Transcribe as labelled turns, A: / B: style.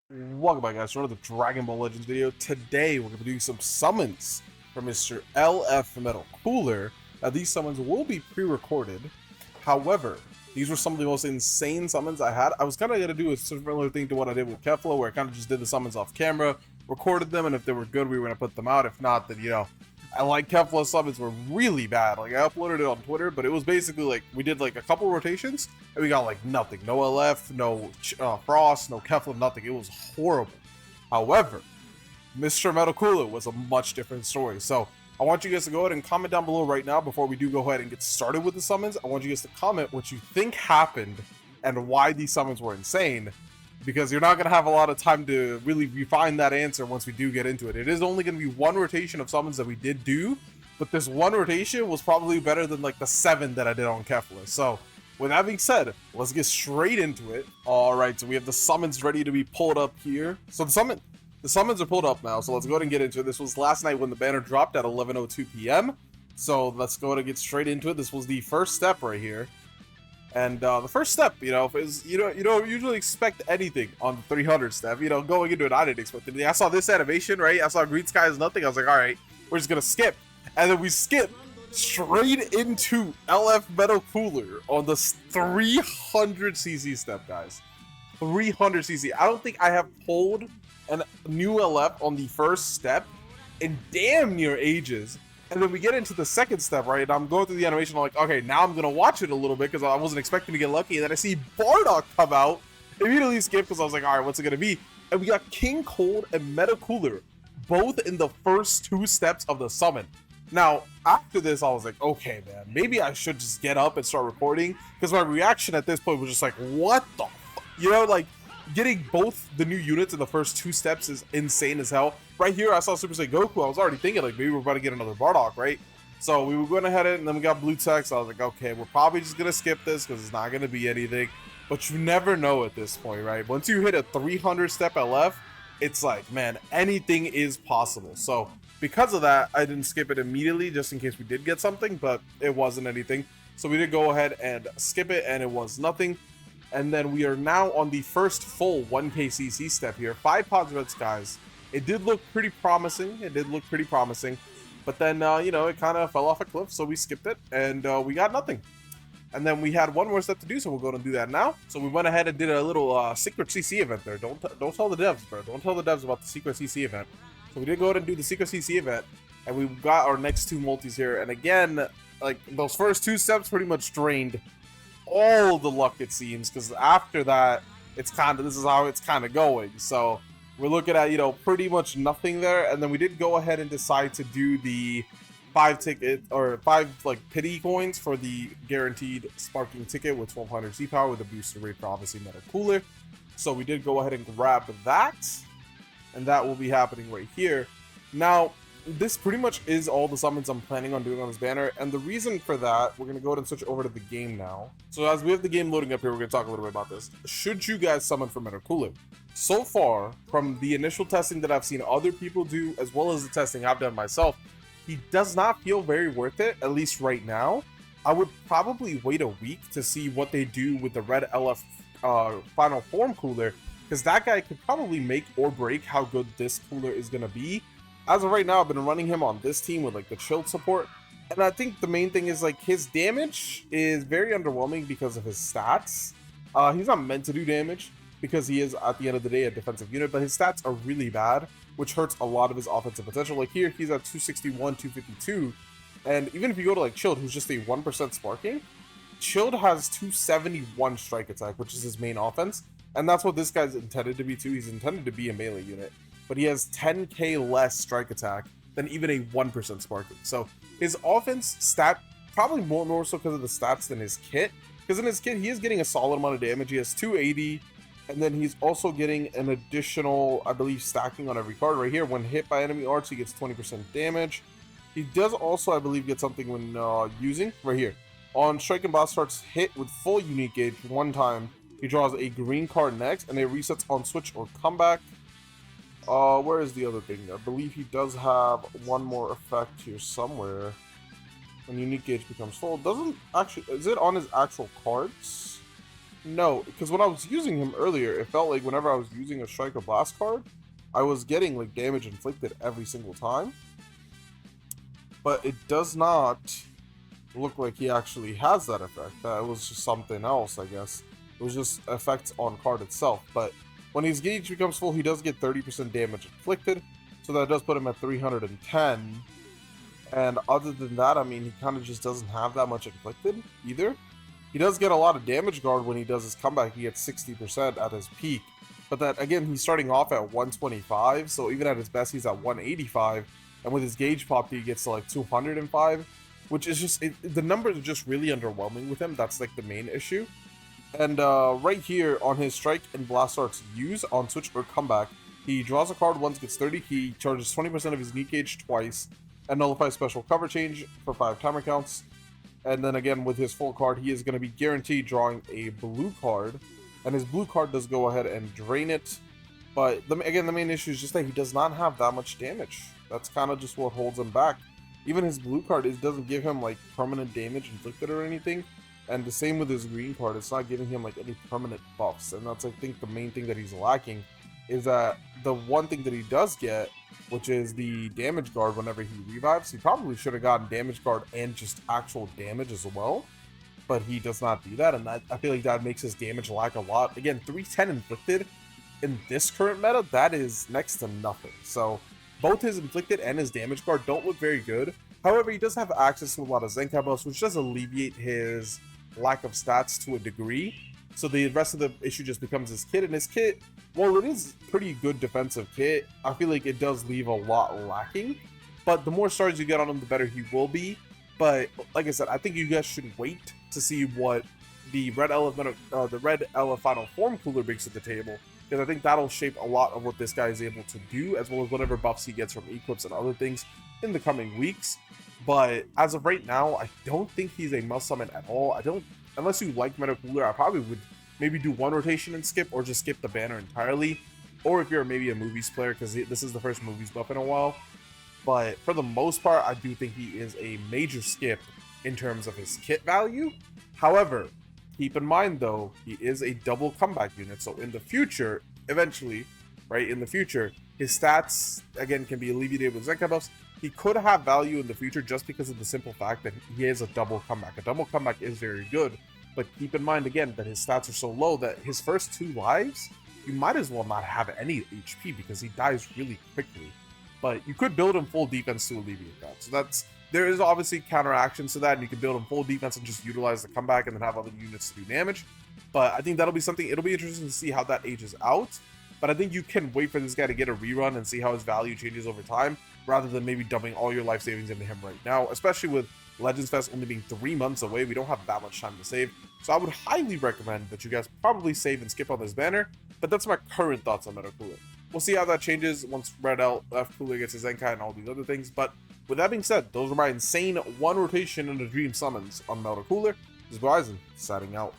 A: Welcome back, guys, to another Dragon Ball Legends video. Today, we're going to be doing some summons for Mr. LF Metal Cooler. Now, these summons will be pre-recorded. However, these were some of the most insane summons I had. I was kind of going to do a similar thing to what I did with Kefla, where I kind of just did the summons off camera, recorded them, and if they were good, we were going to put them out. If not, then, I like Kefla's summons were really bad. Like, I uploaded it on Twitter, but it was basically like, we did like a couple rotations, and we got like nothing. No LF, no Frost, no Kefla, nothing. It was horrible. However, Mr. Metal Cooler was a much different story. So, I want you guys to go ahead and comment down below right now before we do go ahead and get started with the summons. I want you guys to comment what you think happened and why these summons were insane, because you're not going to have a lot of time to really refine that answer once we do get into it. It is only going to be one rotation of summons that we did do, but this one rotation was probably better than like the 7 that I did on Kefla. So, with that being said, let's get straight into it. Alright, so we have the summons ready to be pulled up here. So the summons are pulled up now, so let's go ahead and get into it. This was last night when the banner dropped at 11:02 p.m. So let's go ahead and get straight into it. This was the first step right here. And the first step, is you don't usually expect anything on the 300 step. Going into it, I didn't expect anything. I saw this animation, right? I saw green sky is nothing. I was like, all right, we're just gonna skip, and then we skip straight into LF Metal Cooler on the 300cc step, guys. 300cc. I don't think I have pulled a new LF on the first step in damn near ages. And then we get into the second step, right? And I'm going through the animation. I'm like, okay, now I'm going to watch it a little bit because I wasn't expecting to get lucky. And then I see Bardock come out. Immediately skip because I was like, all right, what's it going to be? And we got King Cold and Metal Cooler both in the first 2 steps of the summon. Now, after this, I was like, okay, man, maybe I should just get up and start recording, because my reaction at this point was just like, what the fuck? Getting both the new units in the first 2 steps is insane as hell. Right here, I saw Super Saiyan Goku. I was already thinking, like, maybe we're about to get another Bardock, right? So we were going ahead and then we got Blue Text. I was like, okay, we're probably just going to skip this because it's not going to be anything. But you never know at this point, right? Once you hit a 300 step LF, it's like, man, anything is possible. So because of that, I didn't skip it immediately just in case we did get something, but it wasn't anything. So we did go ahead and skip it, and it was nothing. And then we are now on the first full 1k CC step here. 5 pods red skies. It did look pretty promising. But then, it kind of fell off a cliff, so we skipped it, and we got nothing. And then we had one more step to do, so we'll go and do that now. So we went ahead and did a little secret CC event there. Don't tell the devs, bro. Don't tell the devs about the secret CC event. So we did go ahead and do the secret CC event, and we got our next 2 multis here. And again, like, those first 2 steps pretty much drained all the luck, it seems, because after that, this is how it's kind of going. So we're looking at, pretty much nothing there. And then we did go ahead and decide to do the 5 pity coins for the guaranteed sparking ticket with 1200 Z power with a booster rate for obviously Metal Cooler. So we did go ahead and grab that, and that will be happening right here. Now, this pretty much is all the summons I'm planning on doing on this banner, and the reason for that, we're going to go ahead and switch over to the game now. So as we have the game loading up here, we're going to talk a little bit about this. Should you guys summon for Metal Cooler? So far, from the initial testing that I've seen other people do, as well as the testing I've done myself, he does not feel very worth it, at least right now. I would probably wait a week to see what they do with the red LF final form cooler, because that guy could probably make or break how good this cooler is going to be. As of right now, I've been running him on this team with like the chilled support, and I think the main thing is like his damage is very underwhelming because of his stats. He's not meant to do damage because he is, at the end of the day, a defensive unit, but his stats are really bad, which hurts a lot of his offensive potential. Like here, he's at 261, 252, and even if you go to like Chilled, who's just a 1% sparking, Chilled has 271 strike attack, which is his main offense, and that's what this guy's intended to be too. He's intended to be a melee unit, but he has 10k less strike attack than even a 1% sparking. So his offense stat, probably more so because of the stats than his kit, because in his kit, he is getting a solid amount of damage. He has 280, and then he's also getting an additional, I believe, stacking on every card right here. When hit by enemy arts, he gets 20% damage. He does also, I believe, get something when using, right here. On Strike and Boss starts hit with full unique gauge one time, he draws a green card next, and it resets on switch or comeback. Where is the other thing? I believe he does have one more effect here somewhere. When unique gauge becomes full, doesn't actually, is it on his actual cards? No, because when I was using him earlier, it felt like whenever I was using a Strike or Blast card, I was getting like damage inflicted every single time. But it does not look like he actually has that effect. That was just something else, I guess. It was just effects on card itself. But when his gauge becomes full, he does get 30% damage inflicted. So that does put him at 310. And other than that, I mean, he kind of just doesn't have that much inflicted either. He does get a lot of damage guard when he does his comeback. He gets 60% at his peak. But that, again, he's starting off at 125. So even at his best, he's at 185. And with his gauge pop, he gets to like 205. Which is just, the numbers are just really underwhelming with him. That's like the main issue. And right here on his Strike and Blast Arts use on switch or comeback, he draws a card once, gets 30 key, charges 20% of his unique gauge twice, and nullifies special cover change for 5 timer counts. And then again, with his full card, he is going to be guaranteed drawing a blue card. And his blue card does go ahead and drain it. But again, the main issue is just that he does not have that much damage. That's kind of just what holds him back. Even his blue card doesn't give him like permanent damage inflicted or anything. And the same with his green card, it's not giving him like any permanent buffs. And that's, I think, the main thing that he's lacking, is that the one thing that he does get, which is the damage guard whenever he revives. He probably should have gotten damage guard and just actual damage as well, but he does not do that, and that, I feel like that makes his damage lack a lot. Again, 310 inflicted in this current meta, that is next to nothing. So both his inflicted and his damage guard don't look very good. However, he does have access to a lot of Zenkai buffs, which does alleviate his lack of stats to a degree. So the rest of the issue just becomes his kit, and his kit, while it is pretty good defensive kit, I feel like it does leave a lot lacking. But the more stars you get on him, the better he will be. But like I said, I think you guys should wait to see what the Red Elephant Final Form cooler brings to the table, because I think that'll shape a lot of what this guy is able to do, as well as whatever buffs he gets from equips and other things in the coming weeks. But as of right now, I don't think he's a must summon at all. Unless you like Meta Cooler, I probably would maybe do one rotation and skip, or just skip the banner entirely. Or if you're maybe a movies player, because this is the first movies buff in a while. But for the most part, I do think he is a major skip in terms of his kit value. However, keep in mind though, he is a double comeback unit. So in the future, eventually, right, in the future, his stats, again, can be alleviated with Zenkai buffs. He could have value in the future just because of the simple fact that he is a double comeback. A double comeback is very good, but keep in mind again that his stats are so low that his first 2 lives, you might as well not have any HP because he dies really quickly. But you could build him full defense to alleviate that. So there is obviously counteractions to that, and you can build him full defense and just utilize the comeback and then have other units to do damage. But I think that'll be something, it'll be interesting to see how that ages out. But I think you can wait for this guy to get a rerun and see how his value changes over time, rather than maybe dumping all your life savings into him right now, especially with Legends Fest only being 3 months away. We don't have that much time to save. So I would highly recommend that you guys probably save and skip on this banner, but that's my current thoughts on Meta Cooler. We'll see how that changes once Red LF Cooler gets his Zenkai and all these other things. But with that being said, those are my insane 1 rotation and a dream summons on Meta Cooler. This is Bryson, signing out.